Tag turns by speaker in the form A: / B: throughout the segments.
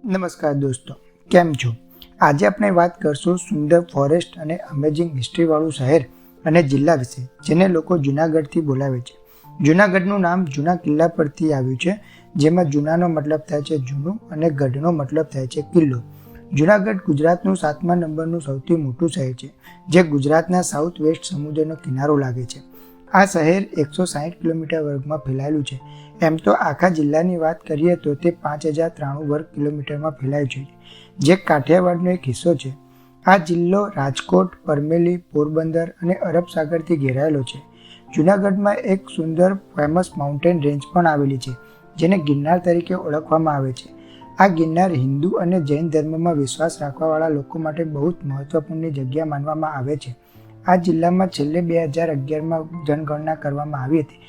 A: નમસ્કાર દોસ્તો, કેમ છો? આજે આપણે વાત કરશું સુંદર ફોરેસ્ટ અને અમેઝિંગ હિસ્ટ્રીવાળું શહેર અને જિલ્લા વિશે, જેને લોકો જૂનાગઢથી બોલાવે છે. જૂનાગઢનું નામ જૂના કિલ્લા પરથી આવ્યું છે, જેમાં જૂનાનો મતલબ થાય છે જૂનું અને ગઢનો મતલબ થાય છે કિલ્લો. જૂનાગઢ ગુજરાતનું 7મા નંબરનું સૌથી મોટું શહેર છે, જે ગુજરાતના સાઉથ વેસ્ટ સમુદ્રનો કિનારો લાગે છે. આ શહેર 160 કિલોમીટર વર્ગમાં ફેલાયેલું છે. એમ તો આખા જિલ્લાની વાત કરીએ તો તે 5093 વર્ગ કિલોમીટરમાં ફેલાયું છે, જે કાઠિયાવાડનો એક હિસ્સો છે. આ જિલ્લો રાજકોટ, પરમેલી, પોરબંદર અને અરબ સાગરથી ઘેરાયેલો છે. જૂનાગઢમાં એક સુંદર ફેમસ માઉન્ટેન રેન્જ પણ આવેલી છે, જેને ગિરનાર તરીકે ઓળખવામાં આવે છે. આ ગિરનાર હિન્દુ અને જૈન ધર્મમાં વિશ્વાસ રાખવાવાળા લોકો માટે બહુ જ મહત્વપૂર્ણ જગ્યા માનવામાં આવે છે. આ જિલ્લામાં છેલ્લે 2011માં જનગણના કરવામાં આવી હતી.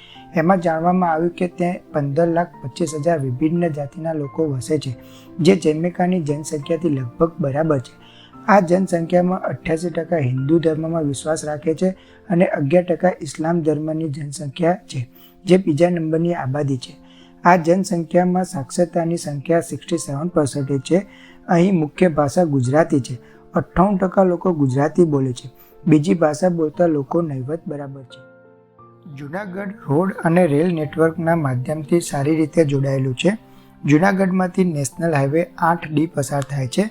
A: એમાં જાણવામાં આવ્યું કે ત્યાં 15,25,000 વિભિન્ન જાતિના લોકો વસે છે, જે જમૈકાની જનસંખ્યાથી લગભગ બરાબર છે. આ જનસંખ્યામાં 88% હિન્દુ ધર્મમાં વિશ્વાસ રાખે છે અને 11% ઇસ્લામ ધર્મની જનસંખ્યા છે, જે બીજા નંબરની આબાદી છે. આ જનસંખ્યામાં સાક્ષરતાની સંખ્યા 67% છે. અહીં મુખ્ય ભાષા ગુજરાતી છે. 58% લોકો ગુજરાતી બોલે છે. બીજી ભાષા બોલતા લોકો નહિવત બરાબર છે. જૂનાગઢ રોડ અને રેલ નેટવર્કના માધ્યમથી સારી રીતે જોડાયેલું છે. જૂનાગઢમાંથી નેશનલ હાઈવે 8D પસાર થાય છે.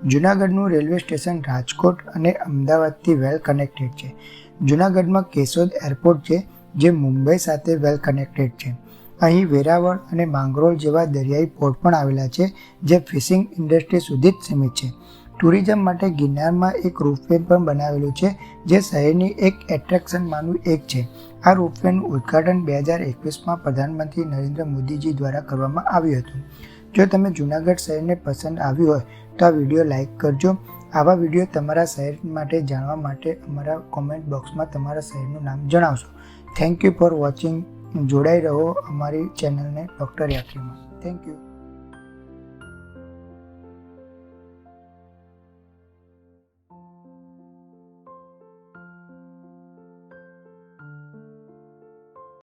A: જૂનાગઢનું રેલવે સ્ટેશન રાજકોટ અને અમદાવાદથી વેલ કનેક્ટેડ છે. જૂનાગઢમાં કેશોદ એરપોર્ટ છે, જે મુંબઈ સાથે વેલ કનેક્ટેડ છે. અહીં વેરાવળ અને માંગરોળ જેવા દરિયાઈ પોર્ટ પણ આવેલા છે, જે ફિશિંગ ઇન્ડસ્ટ્રી સુધી જ સીમિત છે. ટુરિઝમ માટે ગિરનારમાં એક રોપવે પણ બનાવેલું છે, જે શહેરની એક એટ્રેક્શનમાંનું એક છે. આ રોપવેનું ઉદ્ઘાટન 2021માં પ્રધાનમંત્રી નરેન્દ્ર મોદીજી દ્વારા કરવામાં આવ્યું હતું. જો તમે જૂનાગઢ શહેરને પસંદ આવ્યું હોય તો આ વિડીયો લાઇક કરજો. આવા વિડીયો તમારા શહેર માટે જાણવા માટે અમારા કોમેન્ટ બોક્સમાં તમારા શહેરનું નામ જણાવશો. Thank you for watching. જોડાઈ રહો અમારી ચેનલને ડૉક્ટર યાત્રીમાં. Thank you.